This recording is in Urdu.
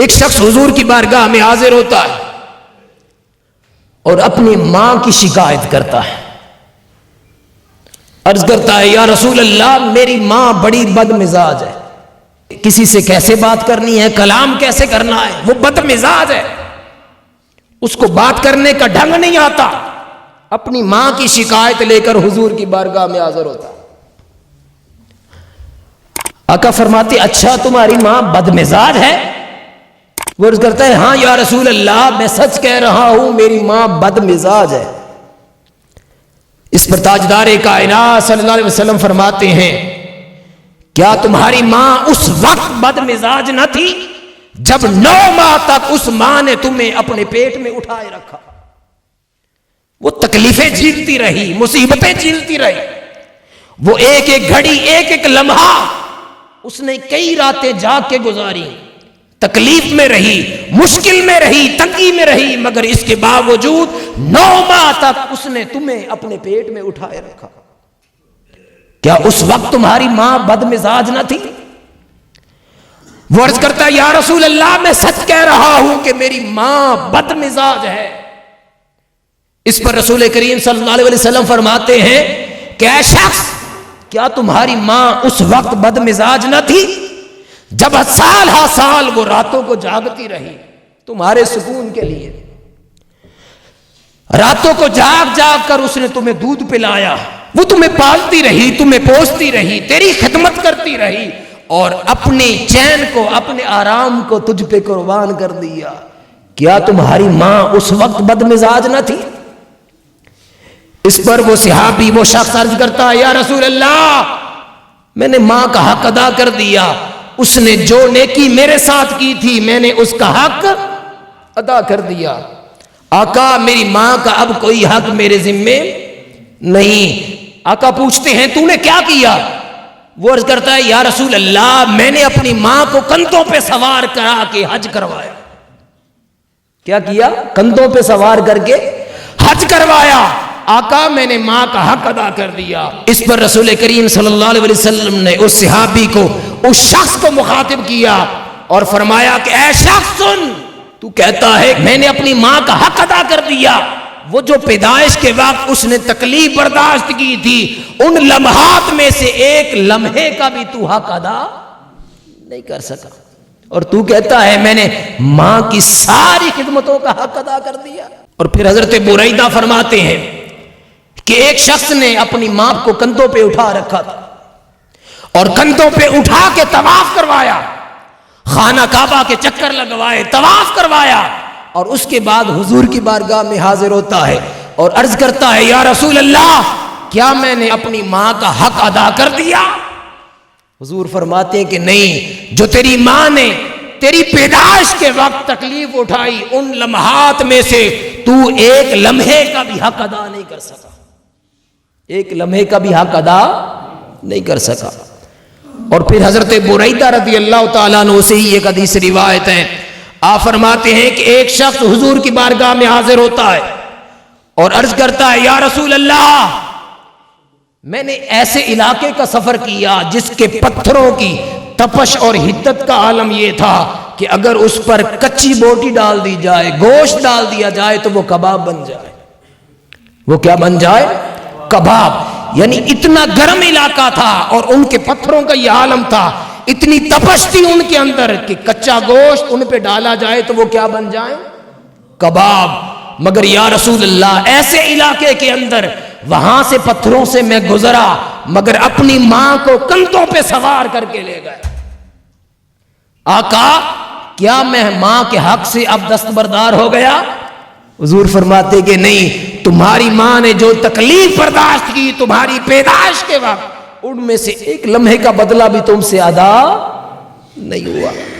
ایک شخص حضور کی بارگاہ میں حاضر ہوتا ہے اور اپنی ماں کی شکایت کرتا ہے، عرض کرتا ہے یا رسول اللہ میری ماں بڑی بد مزاج ہے، کسی سے کیسے بات کرنی ہے، کلام کیسے کرنا ہے، وہ بد مزاج ہے، اس کو بات کرنے کا ڈھنگ نہیں آتا۔ اپنی ماں کی شکایت لے کر حضور کی بارگاہ میں حاضر ہوتا ہے۔ آقا فرماتے اچھا تمہاری ماں بد مزاج ہے؟ وہ عرض کرتا ہے ہاں یا رسول اللہ میں سچ کہہ رہا ہوں میری ماں بد مزاج ہے۔ اس پر تاجدار کائنات صلی اللہ علیہ وسلم فرماتے ہیں کیا تمہاری ماں اس وقت بد مزاج نہ تھی جب 9 ماہ تک اس ماں نے تمہیں اپنے پیٹ میں اٹھائے رکھا؟ وہ تکلیفیں جھیلتی رہی، مصیبتیں جھیلتی رہی، وہ ایک ایک گھڑی ایک ایک لمحہ اس نے کئی راتیں جاگ کے گزاری، تکلیف میں رہی، مشکل میں رہی، تنگی میں رہی، مگر اس کے باوجود 9 ماہ تک اس نے تمہیں اپنے پیٹ میں اٹھائے رکھا۔ کیا اس وقت تمہاری ماں بد مزاج نہ تھی؟ وہ عرض کرتا ہے یا رسول اللہ میں سچ کہہ رہا ہوں کہ میری ماں بد مزاج ہے۔ اس پر رسول کریم صلی اللہ علیہ وسلم فرماتے ہیں کہ اے شخص کیا تمہاری ماں اس وقت بد مزاج نہ تھی جب سال ہا سال وہ راتوں کو جاگتی رہی تمہارے سکون کے لیے، راتوں کو جاگ جاگ کر اس نے تمہیں دودھ پلایا، وہ تمہیں پالتی رہی، تمہیں پوستی رہی، تیری خدمت کرتی رہی اور اپنے چین کو اپنے آرام کو تجھ پہ قربان کر دیا۔ کیا تمہاری ماں اس وقت بد مزاج نہ تھی؟ اس پر وہ صحابی وہ شخص عرض کرتا ہے یا رسول اللہ میں نے ماں کا حق ادا کر دیا، اس نے جو نیکی میرے ساتھ کی تھی میں نے اس کا حق ادا کر دیا۔ آقا میری ماں کا اب کوئی حق میرے ذمے نہیں۔ آقا پوچھتے ہیں تو نے کیا کیا؟ وہ عرض کرتا ہے یا رسول اللہ میں نے اپنی ماں کو کندھوں پہ سوار کرا کے حج کروایا۔ کیا کیا؟ کندھوں پہ سوار کر کے حج کروایا۔ آقا میں نے ماں کا حق ادا کر دیا۔ اس پر رسول کریم صلی اللہ علیہ وسلم نے اس صحابی کو اس شخص کو مخاطب کیا اور فرمایا کہ اے شخص سن، تو کہتا ہے میں نے اپنی ماں کا حق ادا کر دیا، وہ جو پیدائش کے وقت اس نے تکلیف برداشت کی تھی ان لمحات میں سے ایک لمحے کا بھی تو حق ادا نہیں کر سکا، اور تو کہتا ہے میں نے ماں کی ساری خدمتوں کا حق ادا کر دیا۔ اور پھر حضرت بریدہ فرماتے ہیں کہ ایک شخص نے اپنی ماں کو کندھوں پہ اٹھا رکھا تھا اور کندھوں پہ اٹھا کے طواف کروایا، خانہ کعبہ کے چکر لگوائے، طواف کروایا، اور اس کے بعد حضور کی بارگاہ میں حاضر ہوتا ہے اور عرض کرتا ہے یا رسول اللہ کیا میں نے اپنی ماں کا حق ادا کر دیا؟ حضور فرماتے ہیں کہ نہیں، جو تیری ماں نے تیری پیدائش کے وقت تکلیف اٹھائی ان لمحات میں سے تو ایک لمحے کا بھی حق ادا نہیں کر سکا، ایک لمحے کا بھی حق ادا نہیں کر سکا۔ اور پھر حضرت بریدہ رضی اللہ تعالیٰ عنہ سے ہی ایک حدیث روایت ہے، آپ فرماتے ہیں کہ ایک شخص حضور کی بارگاہ میں حاضر ہوتا ہے اور عرض کرتا ہے یا رسول اللہ میں نے ایسے علاقے کا سفر کیا جس کے پتھروں کی تپش اور حدت کا عالم یہ تھا کہ اگر اس پر کچی بوٹی ڈال دی جائے، گوشت ڈال دیا جائے تو وہ کباب بن جائے۔ وہ کیا بن جائے؟ کباب۔ یعنی اتنا گرم علاقہ تھا اور ان کے پتھروں کا یہ عالم تھا، اتنی تپش تھی ان کے اندر کہ کچا گوشت ان پہ ڈالا جائے تو وہ کیا بن جائے؟ کباب۔ مگر یا رسول اللہ ایسے علاقے کے اندر وہاں سے پتھروں سے میں گزرا مگر اپنی ماں کو کندھوں پہ سوار کر کے لے گئے۔ آقا کیا میں ماں کے حق سے اب دستبردار ہو گیا؟ حضور فرماتے کہ نہیں، تمہاری ماں نے جو تکلیف برداشت کی تمہاری پیدائش کے وقت ان میں سے ایک لمحے کا بدلہ بھی تم سے ادا نہیں ہوا۔